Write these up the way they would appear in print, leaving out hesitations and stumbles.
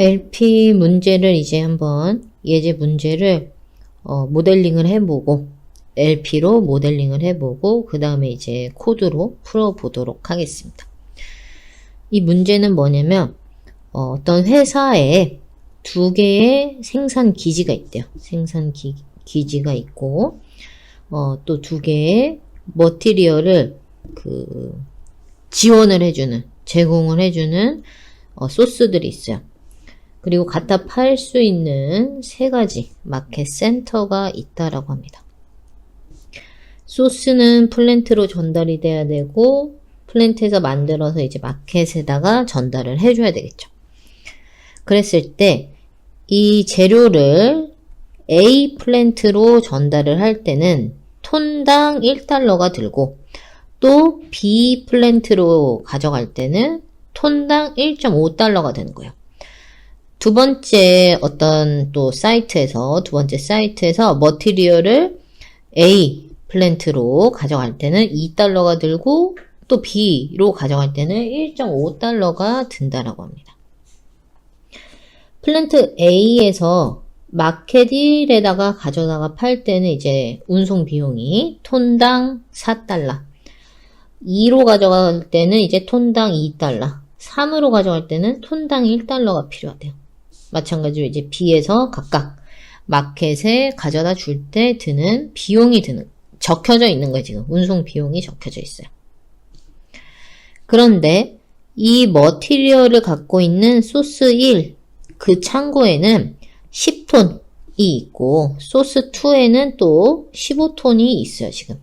LP 문제를 이제 한번 예제 문제를 모델링을 해보고 LP로 모델링을 해보고 그 다음에 이제 코드로 풀어보도록 하겠습니다. 이 문제는 뭐냐면 어떤 회사에 두 개의 생산 기지가 있대요. 생산 기지가 있고 또 두 개의 머티리얼을 지원을 해주는 제공을 해주는 소스들이 있어요. 그리고 갖다 팔 수 있는 세 가지 마켓 센터가 있다라고 합니다. 소스는 플랜트로 전달이 돼야 되고 플랜트에서 만들어서 이제 마켓에다가 전달을 해줘야 되겠죠. 그랬을 때 이 재료를 A 플랜트로 전달을 할 때는 톤당 1달러가 들고 또 B 플랜트로 가져갈 때는 톤당 1.5달러가 되는 거예요. 두 번째 사이트에서 머티리얼을 A 플랜트로 가져갈 때는 2달러가 들고 또 B로 가져갈 때는 1.5달러가 든다라고 합니다. 플랜트 A에서 마켓 1에다가 가져다가 팔 때는 이제 운송 비용이 톤당 4달러, 2로 가져갈 때는 이제 톤당 2달러, 3으로 가져갈 때는 톤당 1달러가 필요하대요. 마찬가지로 이제 B에서 각각 마켓에 가져다 줄 때 드는 비용이 적혀져 있는 거예요. 지금 운송 비용이 적혀져 있어요. 그런데 이 머티리얼을 갖고 있는 소스 1, 그 창고에는 10톤이 있고 소스 2에는 또 15톤이 있어요. 지금.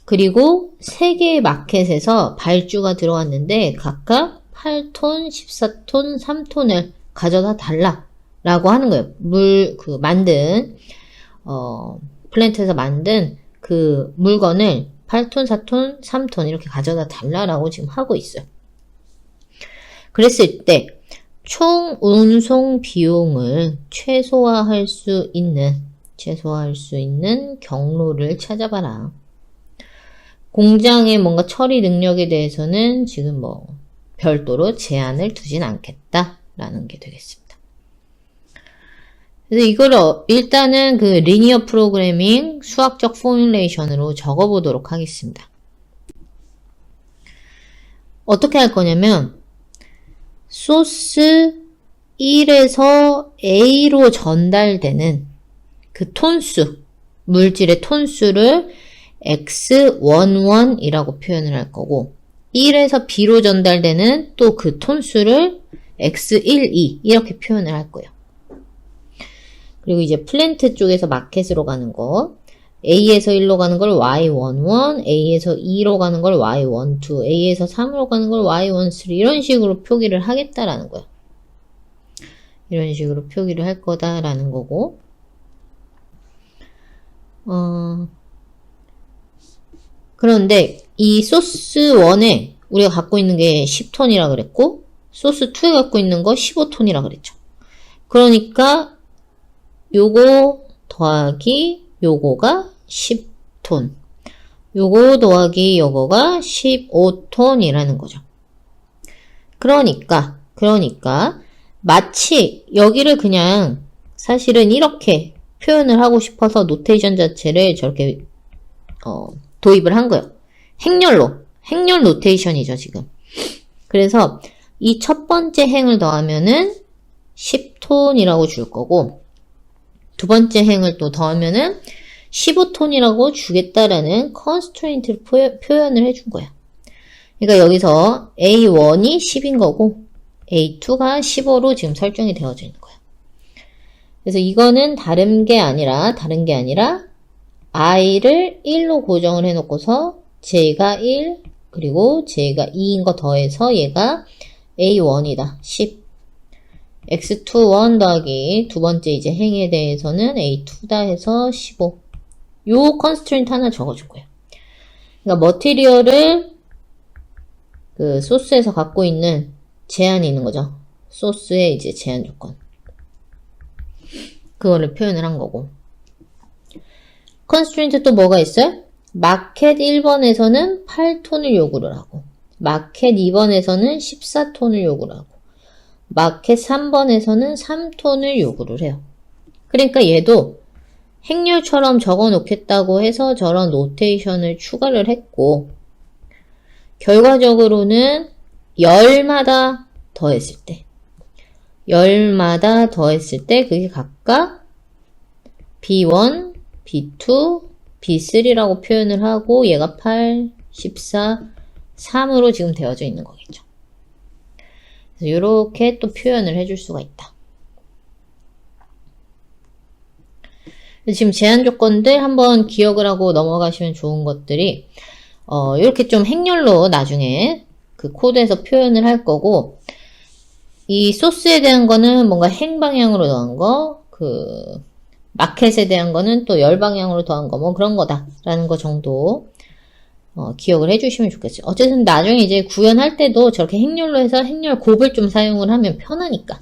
그리고 3개의 마켓에서 발주가 들어왔는데 각각 8톤, 14톤, 3톤을 가져다 달라라고 하는 거예요. 플랜트에서 만든 그 물건을 8톤, 4톤, 3톤 이렇게 가져다 달라라고 지금 하고 있어요. 그랬을 때 총 운송 비용을 최소화할 수 있는 경로를 찾아봐라. 공장의 뭔가 처리 능력에 대해서는 지금 별도로 제한을 두진 않겠다라는 게 되겠습니다. 그래서 이걸 일단은 그 리니어 프로그래밍 수학적 포뮬레이션으로 적어보도록 하겠습니다. 어떻게 할 거냐면 소스 1에서 A로 전달되는 그 톤수, 물질의 톤수를 X11이라고 표현을 할 거고 1에서 B로 전달되는 또 그 톤수를 X12 이렇게 표현을 할 거예요. 그리고 이제 플랜트 쪽에서 마켓으로 가는 거 A에서 1로 가는 걸 Y11, A에서 2로 가는 걸 Y12, A에서 3으로 가는 걸 Y13 이런 식으로 표기를 하겠다라는 거예요. 이런 식으로 표기를 할 거다라는 거고 그런데 이 소스 1에 우리가 갖고 있는 게 10톤이라 그랬고 소스 2에 갖고 있는 거 15톤이라 그랬죠. 그러니까 요거 더하기 요거가 10톤, 요거 더하기 요거가 15톤이라는 거죠. 그러니까 마치 여기를 그냥 사실은 이렇게 표현을 하고 싶어서 노테이션 자체를 저렇게 도입을 한 거예요. 행렬 노테이션이죠, 지금. 그래서 이 첫 번째 행을 더하면은 10톤이라고 줄 거고 두 번째 행을 또 더하면은 15톤이라고 주겠다라는 constraint를 표현을 해준 거야. 그러니까 여기서 A1이 10인 거고 A2가 15로 지금 설정이 되어져 있는 거야. 그래서 이거는 다른 게 아니라 I를 1로 고정을 해놓고서 J가 1 그리고 J가 2인 거 더해서 얘가 A1이다. 10. X21 더하기 두 번째 이제 행에 대해서는 A2다 해서 15. 요 컨스트레인트 하나 적어줄 거예요. 그러니까 머티리얼을 그 소스에서 갖고 있는 제한이 있는 거죠. 소스의 이제 제한 조건. 그거를 표현을 한 거고. 컨스트레인트 또 뭐가 있어요? 마켓 1번에서는 8톤을 요구를 하고 마켓 2번에서는 14톤을 요구를 하고 마켓 3번에서는 3톤을 요구를 해요. 그러니까 얘도 행렬처럼 적어 놓겠다고 해서 저런 노테이션을 추가를 했고, 결과적으로는 열마다 더했을 때, 그게 각각 B1, B2, B3라고 표현을 하고 얘가 8, 14, 3으로 지금 되어져 있는 거겠죠. 그래서 이렇게 또 표현을 해줄 수가 있다. 지금 제한 조건들 한번 기억을 하고 넘어가시면 좋은 것들이 이렇게 좀 행렬로 나중에 그 코드에서 표현을 할 거고, 이 소스에 대한 거는 뭔가 행 방향으로 더한 거, 그 마켓에 대한 거는 또 열 방향으로 더한 거, 뭐 그런 거다라는 거 정도 기억을 해주시면 좋겠어요. 어쨌든 나중에 이제 구현할 때도 저렇게 행렬로 해서 행렬 곱을 좀 사용을 하면 편하니까.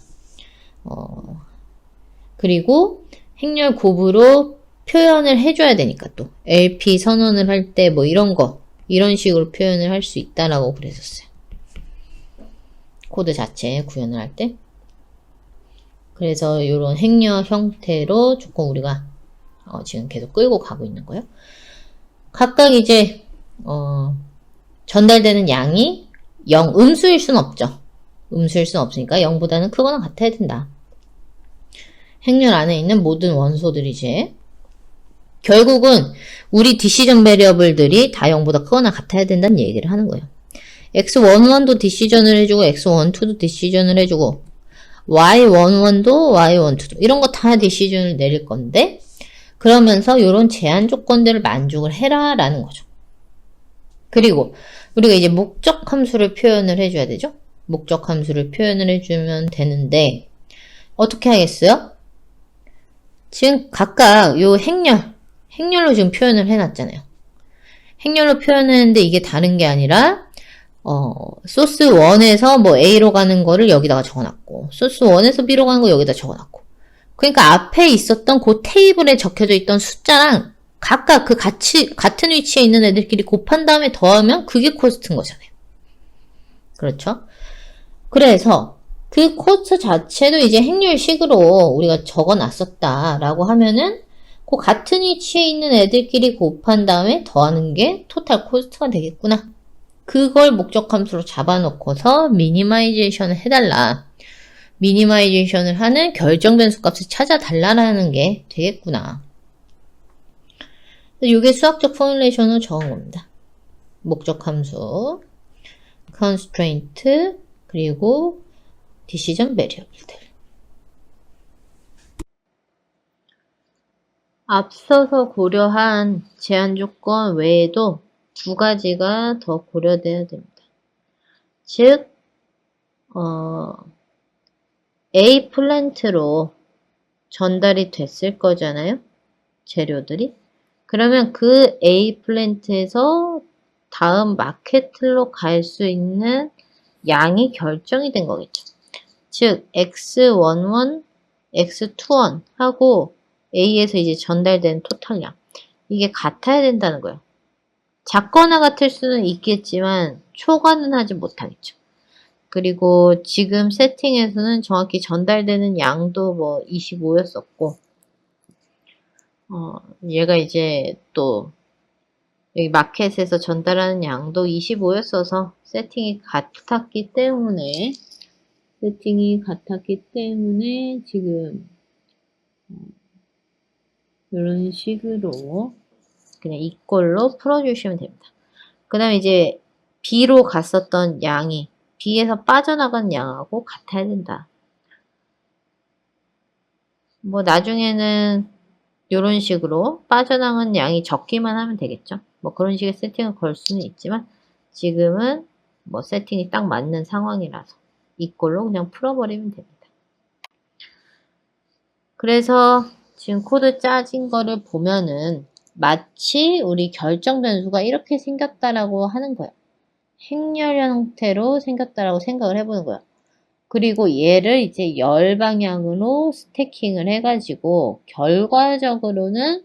그리고 행렬 곱으로 표현을 해줘야 되니까 또 LP 선언을 할 때 뭐 이런 거, 이런 식으로 표현을 할 수 있다라고 그랬었어요. 코드 자체 구현을 할 때. 그래서 이런 행렬 형태로 조금 우리가 지금 계속 끌고 가고 있는 거예요. 각각 이제 전달되는 양이 0, 음수일 순 없죠. 음수일 순 없으니까 0보다는 크거나 같아야 된다. 행렬 안에 있는 모든 원소들이 이제 결국은 우리 디시전 베리어블들이 다 0보다 크거나 같아야 된다는 얘기를 하는 거예요. x11도 디시전을 해주고 x12도 디시전을 해주고 y11도 y12도 이런 거 다 디시전을 내릴 건데, 그러면서 이런 제한 조건들을 만족을 해라 라는 거죠. 그리고 우리가 이제 목적 함수를 표현을 해줘야 되죠. 목적 함수를 표현을 해주면 되는데 어떻게 하겠어요? 지금 각각 요 행렬로 지금 표현을 해놨잖아요. 행렬로 표현했는데 이게 다른 게 아니라 소스 1에서 뭐 A로 가는 거를 여기다가 적어놨고, 소스 1에서 B로 가는 거 여기다 적어놨고. 그러니까 앞에 있었던 그 테이블에 적혀져 있던 숫자랑 각각 그 같은 위치에 있는 애들끼리 곱한 다음에 더하면 그게 코스트인 거잖아요. 그렇죠? 그래서 그 코스트 자체도 이제 행렬식으로 우리가 적어놨었다라고 하면은 그 같은 위치에 있는 애들끼리 곱한 다음에 더하는 게 토탈 코스트가 되겠구나. 그걸 목적 함수로 잡아놓고서 미니마이제이션을 해달라. 미니마이제이션을 하는 결정 변수 값을 찾아달라는 게 되겠구나. 이게 수학적 포뮬레이션으로 적은 겁니다. 목적 함수, constraint, 그리고 decision variable들. 앞서서 고려한 제한 조건 외에도 두 가지가 더 고려돼야 됩니다. 즉, A 플랜트로 전달이 됐을 거잖아요. 재료들이. 그러면 그 A 플랜트에서 다음 마켓로 갈 수 있는 양이 결정이 된 거겠죠. 즉, X11, X21 하고 A에서 이제 전달된 토탈량. 이게 같아야 된다는 거예요. 작거나 같을 수는 있겠지만 초과는 하지 못하겠죠. 그리고 지금 세팅에서는 정확히 전달되는 양도 뭐 25였었고, 얘가 이제 또 여기 마켓에서 전달하는 양도 25였어서 세팅이 같았기 때문에 지금 이런 식으로 그냥 이꼴로 풀어주시면 됩니다. 그 다음에 이제 B로 갔었던 양이 B에서 빠져나간 양하고 같아야 된다. 뭐 나중에는 이런 식으로 빠져나간 양이 적기만 하면 되겠죠. 뭐 그런 식의 세팅을 걸 수는 있지만 지금은 뭐 세팅이 딱 맞는 상황이라서 이꼴로 그냥 풀어버리면 됩니다. 그래서 지금 코드 짜진 거를 보면은 마치 우리 결정 변수가 이렇게 생겼다라고 하는 거예요. 행렬 형태로 생겼다라고 생각을 해보는 거예요. 그리고 얘를 이제 열 방향으로 스태킹을 해가지고 결과적으로는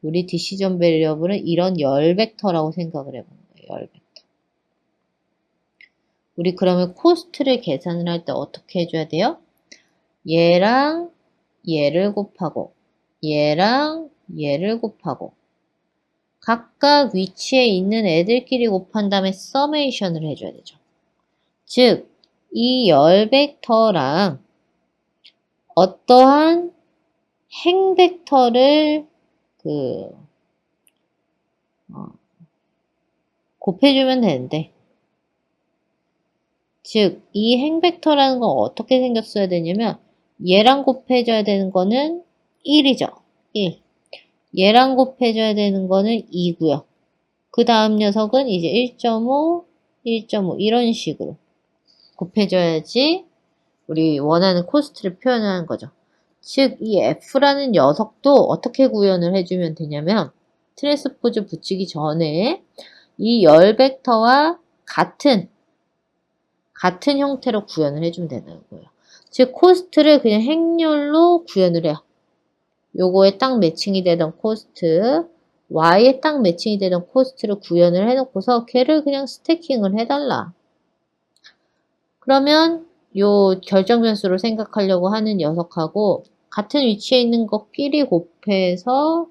우리 디시전 베리어블은 이런 열 벡터라고 생각을 해보는 거예요. 열 벡터. 우리 그러면 코스트를 계산을 할 때 어떻게 해줘야 돼요? 얘랑 얘를 곱하고 얘랑 얘를 곱하고 각각 위치에 있는 애들끼리 곱한 다음에 서메이션을 해줘야 되죠. 즉, 이 열 벡터랑 어떠한 행 벡터를 곱해주면 되는데, 즉, 이 행 벡터라는 건 어떻게 생겼어야 되냐면, 얘랑 곱해줘야 되는 거는 1이죠. 1. 얘랑 곱해줘야 되는 거는 2고요. 그 다음 녀석은 이제 1.5, 1.5 이런 식으로 곱해줘야지 우리 원하는 코스트를 표현하는 거죠. 즉, 이 F라는 녀석도 어떻게 구현을 해주면 되냐면 트랜스포즈 붙이기 전에 이 열 벡터와 같은 형태로 구현을 해주면 되는 거예요. 즉, 코스트를 그냥 행렬로 구현을 해요. 요거에 딱 매칭이 되던 코스트, Y에 딱 매칭이 되던 코스트를 구현을 해놓고서 걔를 그냥 스태킹을 해달라. 그러면 요 결정 변수로 생각하려고 하는 녀석하고 같은 위치에 있는 것끼리 곱해서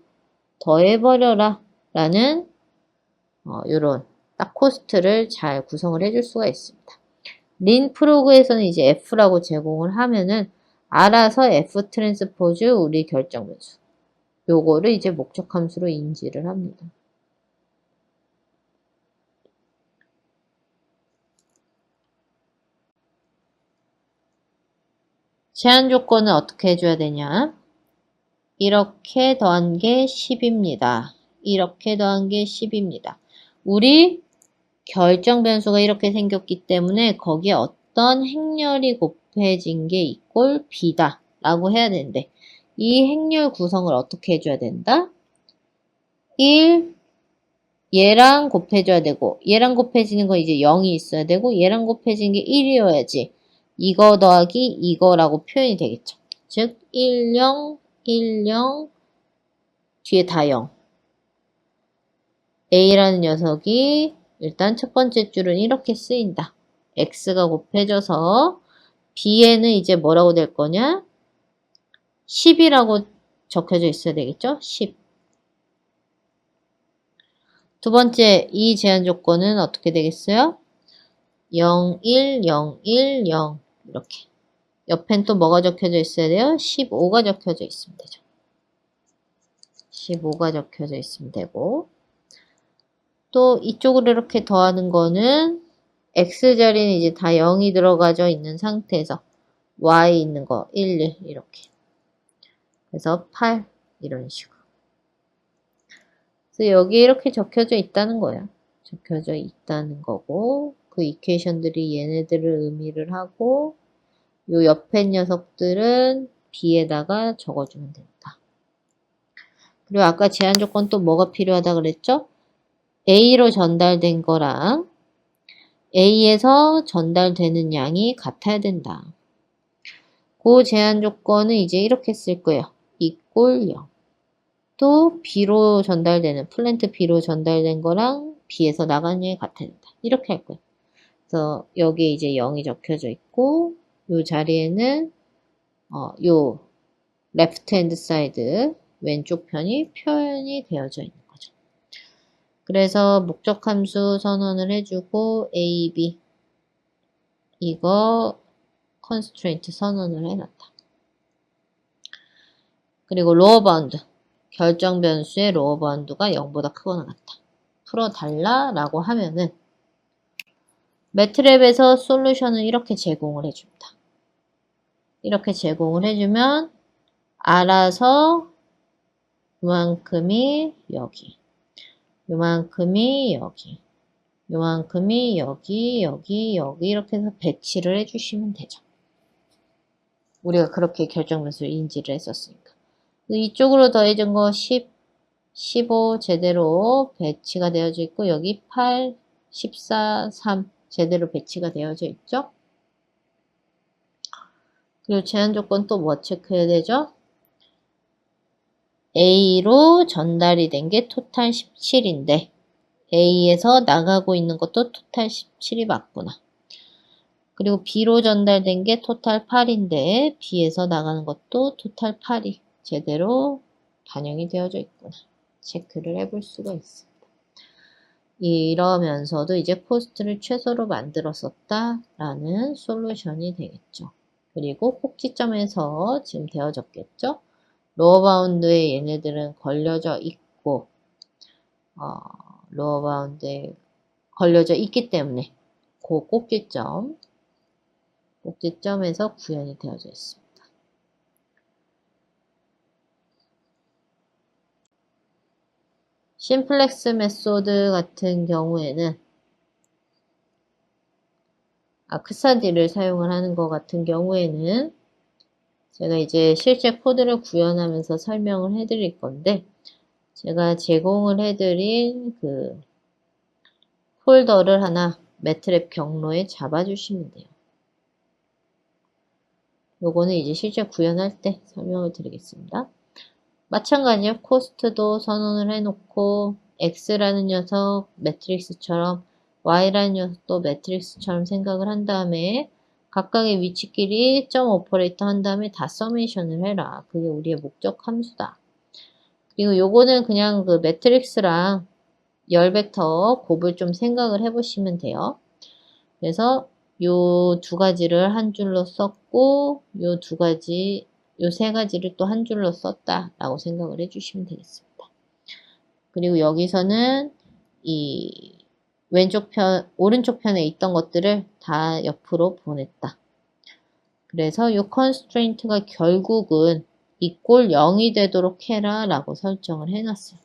더해버려라 라는 요런 딱 코스트를 잘 구성을 해줄 수가 있습니다. 린 프로그에서는 이제 F라고 제공을 하면은 알아서 F 트랜스포즈 우리 결정 변수 요거를 이제 목적 함수로 인지를 합니다. 제한 조건은 어떻게 해줘야 되냐? 이렇게 더한 게 10입니다. 이렇게 더한 게 10입니다. 우리 결정 변수가 이렇게 생겼기 때문에 거기에 어떤 행렬이 곱해진 게 이꼴 B다 라고 해야 되는데 이 행렬 구성을 어떻게 해줘야 된다? 1, 얘랑 곱해줘야 되고 얘랑 곱해지는 거 이제 0이 있어야 되고 얘랑 곱해지는 게 1이어야지 이거 더하기 이거라고 표현이 되겠죠. 즉 1, 0, 1, 0 뒤에 다 0 A라는 녀석이 일단 첫 번째 줄은 이렇게 쓰인다. X가 곱해져서 B에는 이제 뭐라고 될 거냐? 10이라고 적혀져 있어야 되겠죠? 10. 두 번째, 이 제한 조건은 어떻게 되겠어요? 0, 1, 0, 1, 0 이렇게. 옆엔 또 뭐가 적혀져 있어야 돼요? 15가 적혀져 있으면 되죠. 15가 적혀져 있으면 되고 또 이쪽으로 이렇게 더하는 거는 X자리는 이제 다 0이 들어가져 있는 상태에서 Y 있는 거 1, 1 이렇게 그래서 8 이런 식으로 그래서 여기 이렇게 적혀져 있다는 거예요. 적혀져 있다는 거고 그 이퀘이션들이 얘네들을 의미를 하고 요 옆에 녀석들은 B에다가 적어주면 된다. 그리고 아까 제한 조건 또 뭐가 필요하다 그랬죠? A로 전달된 거랑 A에서 전달되는 양이 같아야 된다. 그 제한 조건은 이제 이렇게 쓸 거예요. 이꼴 0. 또 B로 전달되는, 플랜트 B로 전달된 거랑 B에서 나가는 양이 같아야 된다. 이렇게 할 거예요. 그래서 여기에 이제 0이 적혀져 있고 요 자리에는 요 레프트 핸드 사이드 왼쪽 편이 표현이 되어져 있는 거죠. 그래서 목적 함수 선언을 해주고 A, B 이거 constraint 선언을 해놨다. 그리고 로어 바운드 결정 변수의 로어 바운드가 0보다 크거나 같다. 풀어달라 라고 하면은 매트랩에서 솔루션을 이렇게 제공을 해줍니다. 이렇게 제공을 해주면 알아서 요만큼이 여기 요만큼이 여기 요만큼이 여기 여기 이렇게 해서 배치를 해주시면 되죠. 우리가 그렇게 결정 변수를 인지를 했었으니까. 이쪽으로 더해진 거 10, 15 제대로 배치가 되어져 있고 여기 8, 14, 3 제대로 배치가 되어져 있죠. 그리고 제한 조건 또 뭐 체크해야 되죠? A로 전달이 된 게 토탈 17인데 A에서 나가고 있는 것도 토탈 17이 맞구나. 그리고 B로 전달된 게 토탈 8인데 B에서 나가는 것도 토탈 8이 제대로 반영이 되어져 있구나. 체크를 해볼 수가 있습니다. 이러면서도 이제 코스트를 최소로 만들었었다라는 솔루션이 되겠죠. 그리고 꼭지점에서 지금 되어졌겠죠. 로어 바운드에 얘네들은 걸려져 있고 로어 바운드에 걸려져 있기 때문에 그 꼭지점에서 구현이 되어져 있습니다. 심플렉스 메소드 같은 경우에는 아크사디를 사용을 하는 것 같은 경우에는 제가 이제 실제 코드를 구현하면서 설명을 해드릴 건데 제가 제공을 해드린 그 폴더를 하나 매트랩 경로에 잡아주시면 돼요. 요거는 이제 실제 구현할 때 설명을 드리겠습니다. 마찬가지로 코스트도 선언을 해놓고 X라는 녀석 매트릭스처럼 Y라는 녀석도 매트릭스처럼 생각을 한 다음에 각각의 위치끼리 점 오퍼레이터 한 다음에 다 서메이션을 해라. 그게 우리의 목적 함수다. 그리고 요거는 그냥 그 매트릭스랑 열 벡터 곱을 좀 생각을 해보시면 돼요. 그래서 요 두 가지를 한 줄로 썼고 요 세 가지를 또 한 줄로 썼다라고 생각을 해주시면 되겠습니다. 그리고 여기서는 이 오른쪽 편에 있던 것들을 다 옆으로 보냈다. 그래서 이 constraint가 결국은 equal 0이 되도록 해라 라고 설정을 해놨어요.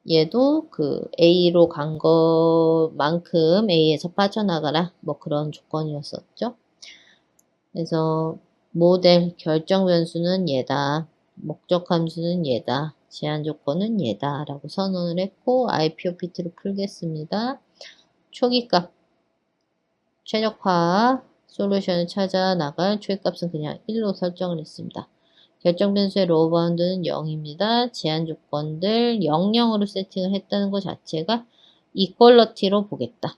얘도 그 A로 간 것만큼 A에서 빠져나가라 뭐 그런 조건이었었죠. 그래서 모델 결정 변수는 얘다. 목적 함수는 얘다. 제한 조건은 얘다. 라고 선언을 했고 IPOPT로 풀겠습니다. 초기값 최적화 솔루션을 찾아 나갈 초기값은 그냥 1로 설정을 했습니다. 결정 변수의 로우 바운드는 0입니다. 제한 조건들 00으로 세팅을 했다는 것 자체가 이퀄러티로 보겠다.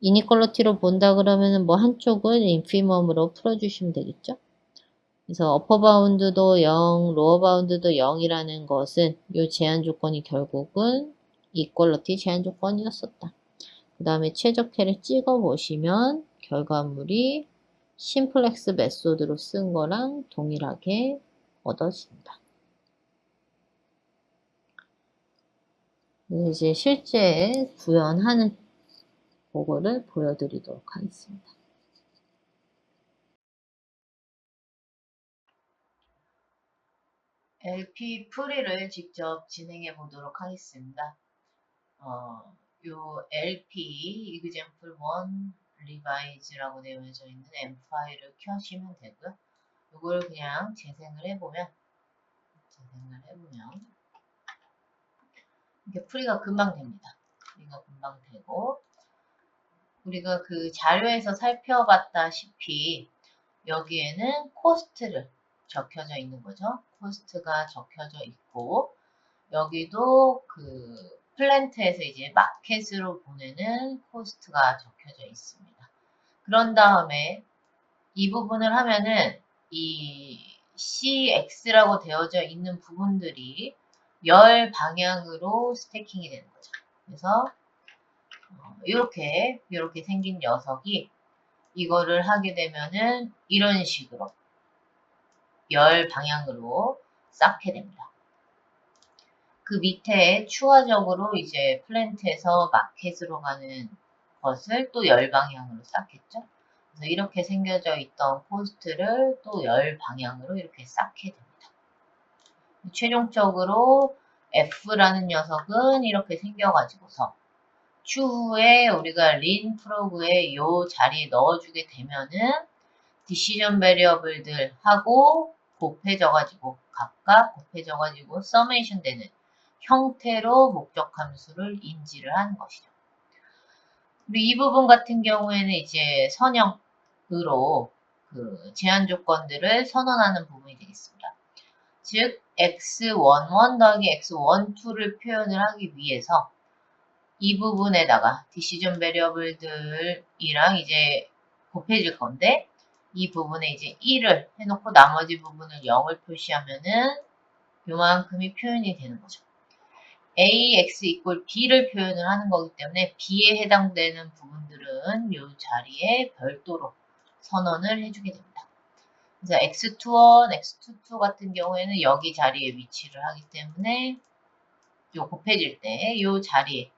이니퀄러티로 본다 그러면은 뭐 한쪽은 인피멈으로 풀어주시면 되겠죠. 그래서 어퍼 바운드도 0, 로어 바운드도 0이라는 것은 이 제한 조건이 결국은 이퀄러티 제한 조건이었었다. 그 다음에 최적화를 찍어 보시면 결과물이 심플렉스 메소드로 쓴 거랑 동일하게 얻어진다. 이제 실제 구현하는 그거를 보여드리도록 하겠습니다. LP 풀이를 직접 진행해 보도록 하겠습니다. 요 LP example 1 revise라고 되어져 있는 M 파일을 켜시면 되고요. 이걸 그냥 재생을 해보면 이게 풀이가 금방 됩니다. 풀이가 금방 되고 우리가 그 자료에서 살펴봤다시피 여기에는 코스트를 적혀져 있는 거죠. 코스트가 적혀져 있고 여기도 그 플랜트에서 이제 마켓으로 보내는 코스트가 적혀져 있습니다. 그런 다음에 이 부분을 하면은 이 CX라고 되어져 있는 부분들이 열 방향으로 스태킹이 되는 거죠. 그래서 이렇게 생긴 녀석이 이거를 하게 되면은 이런 식으로 열 방향으로 쌓게 됩니다. 그 밑에 추가적으로 이제 플랜트에서 마켓으로 가는 것을 또 열 방향으로 쌓겠죠. 그래서 이렇게 생겨져 있던 포스트를 또 열 방향으로 이렇게 쌓게 됩니다. 최종적으로 F라는 녀석은 이렇게 생겨가지고서 추후에 우리가 린 프로그에 이 자리에 넣어주게 되면은 디시전 베리어블들하고 곱해져가지고 각각 곱해져가지고 서메이션 되는 형태로 목적 함수를 인지를 하는 것이죠. 그리고 이 부분 같은 경우에는 이제 선형으로 그 제한 조건들을 선언하는 부분이 되겠습니다. 즉 x11 더하기 x12를 표현을 하기 위해서 이 부분에다가 디시전 베리어블들이랑 이제 곱해질 건데 이 부분에 이제 1을 해놓고 나머지 부분을 0을 표시하면은 요만큼이 표현이 되는 거죠. ax equal b를 표현을 하는 거기 때문에 b에 해당되는 부분들은 이 자리에 별도로 선언을 해주게 됩니다. 그래서 x21, x22 같은 경우에는 여기 자리에 위치를 하기 때문에 요 곱해질 때 이 자리에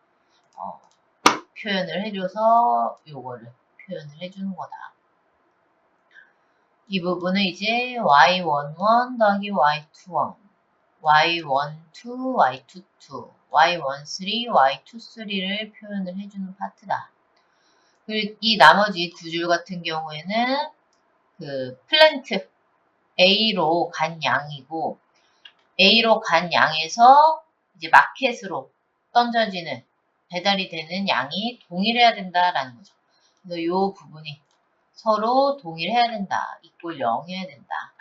표현을 해줘서 요거를 표현을 해주는 거다. 이 부분은 이제 y11 더하기 y21, y12, y22, y13, y23를 표현을 해주는 파트다. 그리고 이 나머지 두 줄 같은 경우에는 그 플랜트 A로 간 양이고 A로 간 양에서 이제 마켓으로 던져지는 배달이 되는 양이 동일해야 된다라는 거죠. 그래서 이 부분이 서로 동일해야 된다. 이꼴 0해야 된다.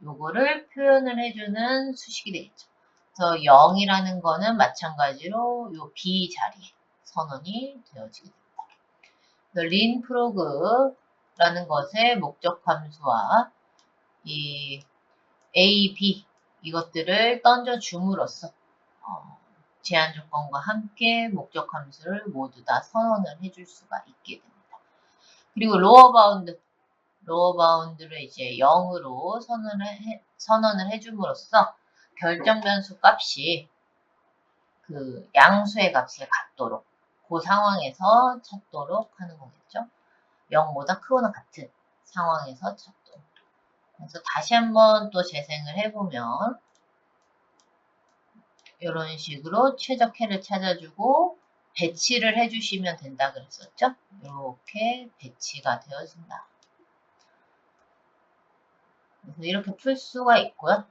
요거를 표현을 해주는 수식이 되겠죠. 그래서 0이라는 거는 마찬가지로 요 B 자리에 선언이 되어지게 됩니다. 린 프로그라는 것의 목적 함수와 이 A, B 이것들을 던져줌으로써 제한 조건과 함께 목적 함수를 모두 다 선언을 해줄 수가 있게 됩니다. 그리고 로어 바운드를 이제 0으로 선언을 해줌으로써 결정 변수 값이 그 양수의 값에 같도록 그 상황에서 찾도록 하는 거겠죠. 0보다 크거나 같은 상황에서 찾도록. 그래서 다시 한번 또 재생을 해보면 이런 식으로 최적해를 찾아주고 배치를 해주시면 된다 그랬었죠. 이렇게 배치가 되어진다. 그래서 이렇게 풀 수가 있고요.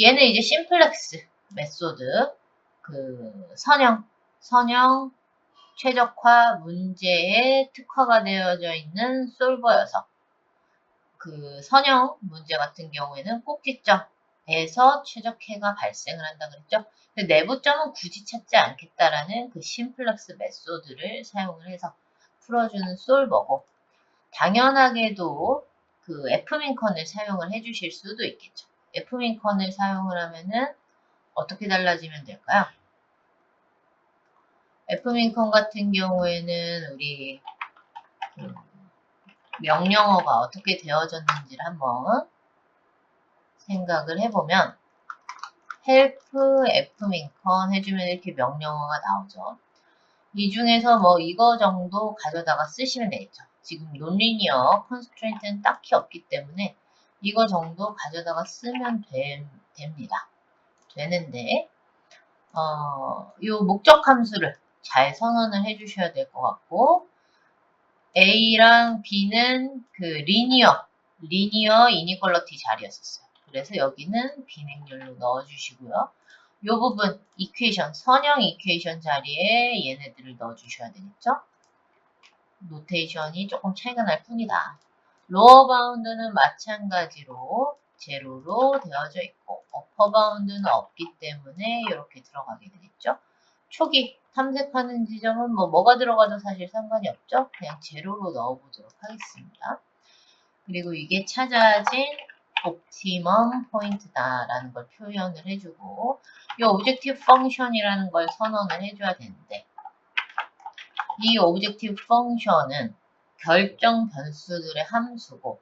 얘는 이제 심플렉스 메소드, 그 선형 최적화 문제에 특화가 되어져 있는 솔버여서 그 선형 문제 같은 경우에는 꼭지점에서 최적해가 발생을 한다 그랬죠. 내부점은 굳이 찾지 않겠다라는 그 심플렉스 메소드를 사용을 해서 풀어주는 솔버고 당연하게도 그 F민컨을 사용을 해주실 수도 있겠죠. F민컨을 사용을 하면은 어떻게 달라지면 될까요? F민컨 같은 경우에는 우리 그 명령어가 어떻게 되어졌는지를 한번 생각을 해보면 help F민컨 해주면 이렇게 명령어가 나오죠. 이 중에서 뭐 이거 정도 가져다가 쓰시면 되겠죠. 지금 논리니어 컨스트레인트는 딱히 없기 때문에 이거 정도 가져다가 쓰면 됩니다. 되는데 요 목적 함수를 잘 선언을 해주셔야 될 것 같고 A랑 B는 그 리니어 이니퀄러티 자리였었어요. 그래서 여기는 비냉률로 넣어주시고요. 요 부분 이퀘이션, 선형 이퀘이션 자리에 얘네들을 넣어주셔야 되겠죠? 노테이션이 조금 차이가 날 뿐이다. 로어 바운드는 마찬가지로 제로로 되어져 있고 어퍼 바운드는 없기 때문에 이렇게 들어가게 되겠죠? 초기 탐색하는 지점은 뭐가 들어가도 사실 상관이 없죠? 그냥 제로로 넣어보도록 하겠습니다. 그리고 이게 찾아진 옵티멈 포인트다라는 걸 표현을 해주고 이 오브젝티브 펑션이라는 걸 선언을 해줘야 되는데 이 오브젝티브 펑션은 결정 변수들의 함수고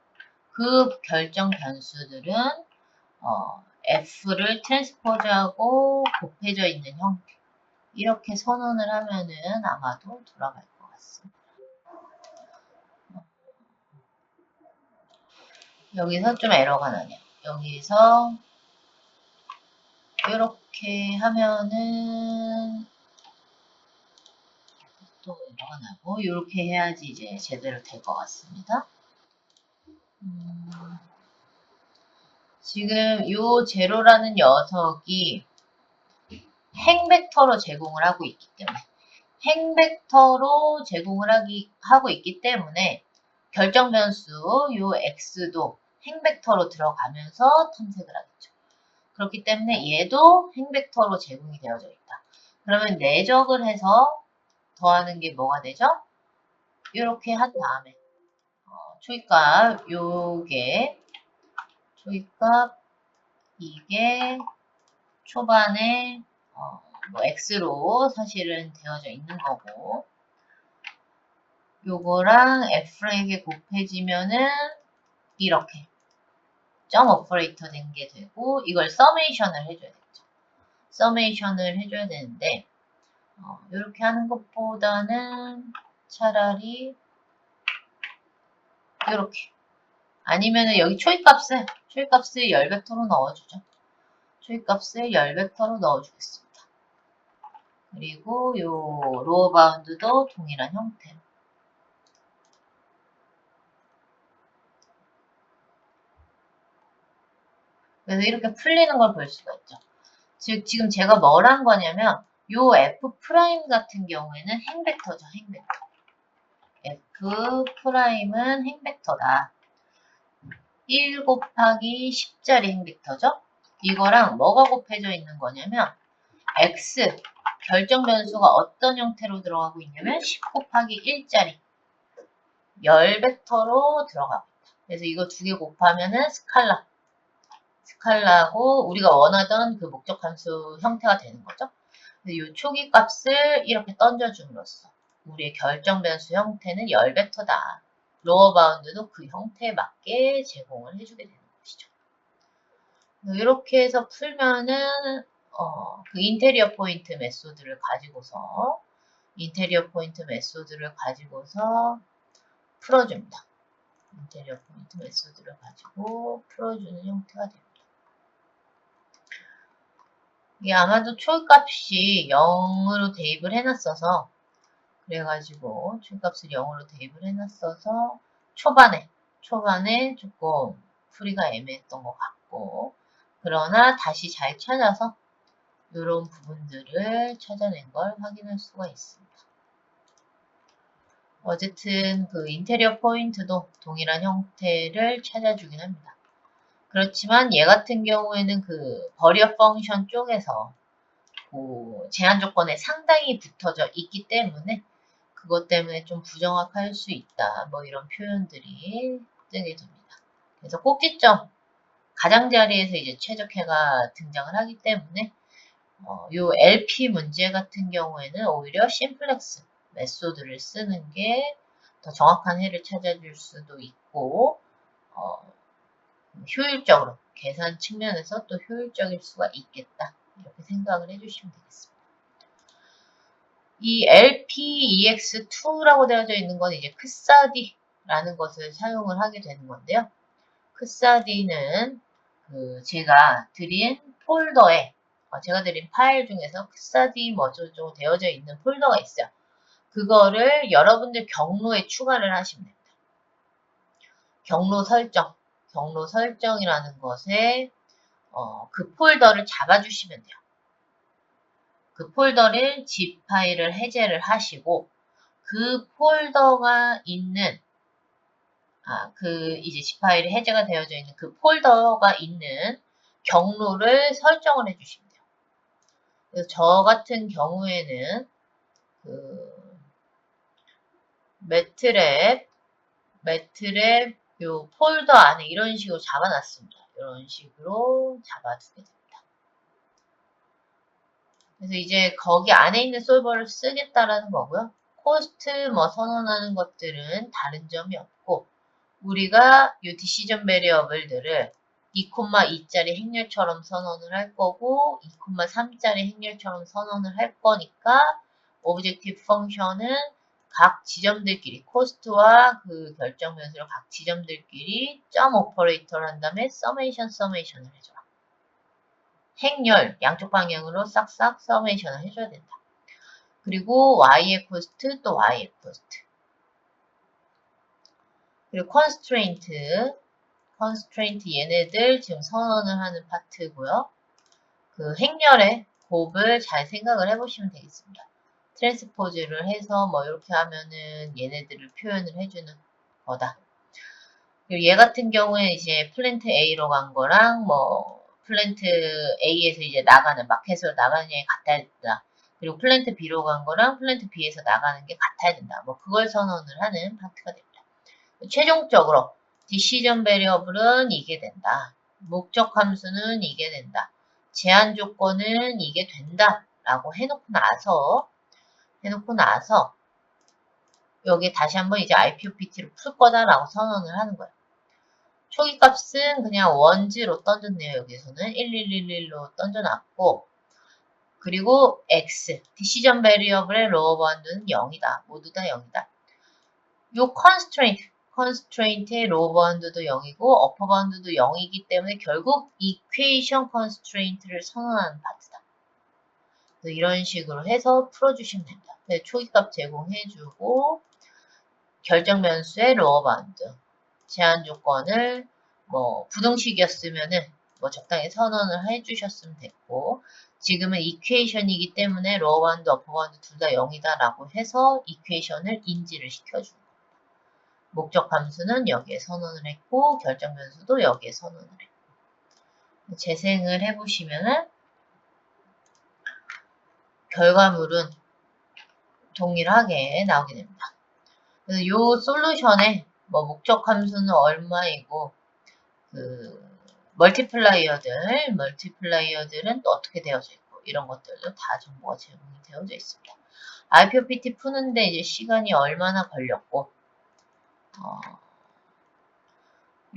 그 결정 변수들은 f를 트랜스포즈하고 곱해져 있는 형태 이렇게 선언을 하면은 아마도 돌아갈 것 같습니다. 여기서 좀 에러가 나네요. 여기서 이렇게 하면은 또 에러가 나고 이렇게 해야지 이제 제대로 될 것 같습니다. 지금 요 제로라는 녀석이 행벡터로 제공을 하고 있기 때문에 행벡터로 제공을 하고 있기 때문에 결정 변수 요 x도 행벡터로 들어가면서 탐색을 하겠죠. 그렇기 때문에 얘도 행벡터로 제공이 되어져 있다. 그러면 내적을 해서 더하는 게 뭐가 되죠? 이렇게 한 다음에 초이값 요게 초이값 이게 초반에 뭐 x로 사실은 되어져 있는 거고 요거랑 f에게 곱해지면은 이렇게 점 오퍼레이터 된 게 되고 이걸 서메이션을 해줘야 되죠. 서메이션을 해줘야 되는데 이렇게 하는 것보다는 차라리 이렇게 아니면은 여기 초이값을 열 벡터로 넣어주죠. 초이값을 열 벡터로 넣어주겠습니다. 그리고 요 로어 바운드도 동일한 형태로. 그래서 이렇게 풀리는 걸 볼 수가 있죠. 즉 지금 제가 뭘 한 거냐면 요 f 프라임 같은 경우에는 행벡터죠. 행벡터. f 프라임은 행벡터다. 1 곱하기 10짜리 행벡터죠. 이거랑 뭐가 곱해져 있는 거냐면 x 결정 변수가 어떤 형태로 들어가고 있냐면 10 곱하기 1짜리 열 벡터로 들어가고 있다. 그래서 이거 두 개 곱하면은 스칼라고 우리가 원하던 그 목적 함수 형태가 되는 거죠. 이 초기 값을 이렇게 던져줌으로써 우리의 결정 변수 형태는 열 벡터다. 로어 바운드도 그 형태에 맞게 제공을 해주게 되는 것이죠. 이렇게 해서 풀면은 그 인테리어 포인트 메소드를 가지고서 풀어줍니다. 인테리어 포인트 메소드를 가지고 풀어주는 형태가 됩니다. 이게 아마도 초값이 0으로 대입을 해놨어서 그래가지고 초값을 0으로 대입을 해놨어서 초반에 조금 풀이가 애매했던 것 같고 그러나 다시 잘 찾아서 이런 부분들을 찾아낸 걸 확인할 수가 있습니다. 어쨌든 그 인테리어 포인트도 동일한 형태를 찾아주긴 합니다. 그렇지만 얘 같은 경우에는 그 버리어 펑션 쪽에서 그 제한 조건에 상당히 붙어져 있기 때문에 그것 때문에 좀 부정확할 수 있다. 뭐 이런 표현들이 뜨게 됩니다. 그래서 꼭지점 가장자리에서 이제 최적해가 등장을 하기 때문에 요 LP 문제 같은 경우에는 오히려 심플렉스 메소드를 쓰는 게 더 정확한 해를 찾아줄 수도 있고 효율적으로 계산 측면에서 또 효율적일 수가 있겠다. 이렇게 생각을 해주시면 되겠습니다. 이 LPEX2라고 되어져 있는 건 이제 크사디라는 것을 사용을 하게 되는 건데요. 크사디는 그 제가 드린 폴더에 제가 드린 파일 중에서 크사디 뭐저저 되어져 있는 폴더가 있어요. 그거를 여러분들 경로에 추가를 하시면 됩니다. 경로 설정이라는 것에 그 폴더를 잡아주시면 돼요. 그 폴더를 zip 파일을 해제를 하시고 그 폴더가 있는 그 이제 zip 파일이 해제가 되어져 있는 그 폴더가 있는 경로를 설정을 해주시면 돼요. 그래서 저 같은 경우에는 그 매트랩 요 폴더 안에 이런 식으로 잡아놨습니다. 이런 식으로 잡아두게 됩니다. 그래서 이제 거기 안에 있는 솔버를 쓰겠다라는 거고요. 코스트 뭐 선언하는 것들은 다른 점이 없고 우리가 이 디시전 베리어블들을 2,2짜리 행렬처럼 선언을 할 거고 2,3짜리 행렬처럼 선언을 할 거니까 오브젝티브 펑션은 각 지점들끼리 코스트와 그 결정 변수를 각 지점들끼리 점 오퍼레이터를 한 다음에 서메이션을 해줘라. 행렬 양쪽 방향으로 싹싹 서메이션을 해줘야 된다. 그리고 y의 코스트 또 y의 코스트. 그리고 constraint 얘네들 지금 선언을 하는 파트고요. 그 행렬의 곱을 잘 생각을 해보시면 되겠습니다. 트랜스포즈를 해서 뭐 이렇게 하면은 얘네들을 표현을 해주는 거다. 그리고 얘 같은 경우에 이제 플랜트 A로 간 거랑 뭐 플랜트 A에서 이제 나가는 마켓으로 나가는 얘기 같다 했다. 그리고 플랜트 B로 간 거랑 플랜트 B에서 나가는 게 같아야 된다. 뭐 그걸 선언을 하는 파트가 됩니다. 최종적으로 디시전 베리어블은 이게 된다. 목적 함수는 이게 된다. 제한 조건은 이게 된다. 라고 해놓고 나서 여기 다시 한번 이제 IPOPT로 풀 거다라고 선언을 하는 거예요. 초기 값은 그냥 원지로 던졌네요. 여기서는 1111로 던져놨고 그리고 X, 디시전 베리어블의 로어 바운드는 0이다. 모두 다 0이다. 요 constraint의 로어 바운드도 0이고 어퍼 바운드도 0이기 때문에 결국 equation constraint를 선언하는 파트다. 이런 식으로 해서 풀어주시면 됩니다. 초기값 제공해주고 결정 변수의 로어 바운드, 제한 조건을 뭐 부등식이었으면은 뭐 적당히 선언을 해주셨으면 됐고 지금은 이퀘이션이기 때문에 로어 바운드, 어퍼 바운드 둘 다 0이다 라고 해서 이퀘이션을 인지를 시켜주는 겁니다. 목적 함수는 여기에 선언을 했고 결정 변수도 여기에 선언을 했고 재생을 해보시면은 결과물은 동일하게 나오게 됩니다. 그래서 이 솔루션에 뭐 목적 함수는 얼마이고 그 멀티플라이어들은 또 어떻게 되어져 있고 이런 것들도 다 정보가 제공이 되어져 있습니다. IPOPT 푸는데 이제 시간이 얼마나 걸렸고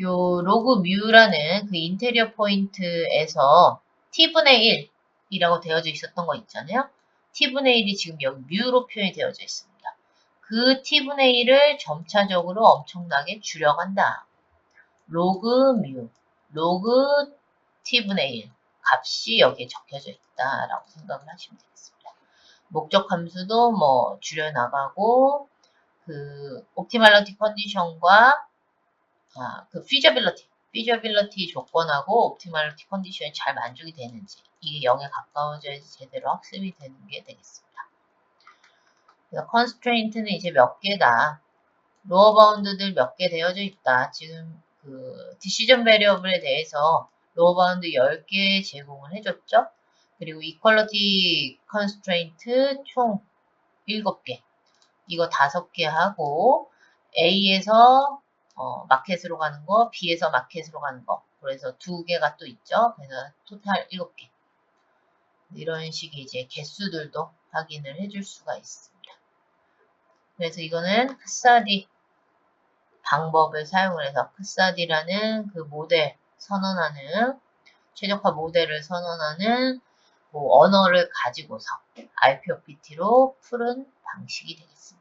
요 로그 뮤라는 그 인테리어 포인트에서 t분의 1이라고 되어져 있었던 거 있잖아요. t분의 1이 지금 여기 뮤로 표현이 되어져 있습니다. 그 t분의 1을 점차적으로 엄청나게 줄여간다. 로그 뮤, 로그 t분의 1 값이 여기에 적혀져 있다라고 생각을 하시면 되겠습니다. 목적 함수도 뭐 줄여나가고 그 옵티멀리티 컨디션과 그 feasibility 조건하고 옵티멀리티 컨디션이 잘 만족이 되는지 이게 0에 가까워져야지 제대로 학습이 되는 게 되겠습니다. constraint는 이제 몇 개다. 로어 바운드들 몇 개 되어져 있다. 지금 그 디시전 베리어블에 대해서 로어 바운드 10개 제공을 해줬죠. 그리고 이퀄리티 컨스트레인트 총 7개. 이거 5개 하고 A에서 마켓으로 가는 거, B에서 마켓으로 가는 거. 그래서 2개가 또 있죠. 그래서 토탈 7개. 이런 식의 이제 개수들도 확인을 해줄 수가 있습니다. 그래서 이거는 크사디 방법을 사용을 해서 크사디라는 그 모델 선언하는 최적화 모델을 선언하는 그 언어를 가지고서 IPOPT로 푸른 방식이 되겠습니다.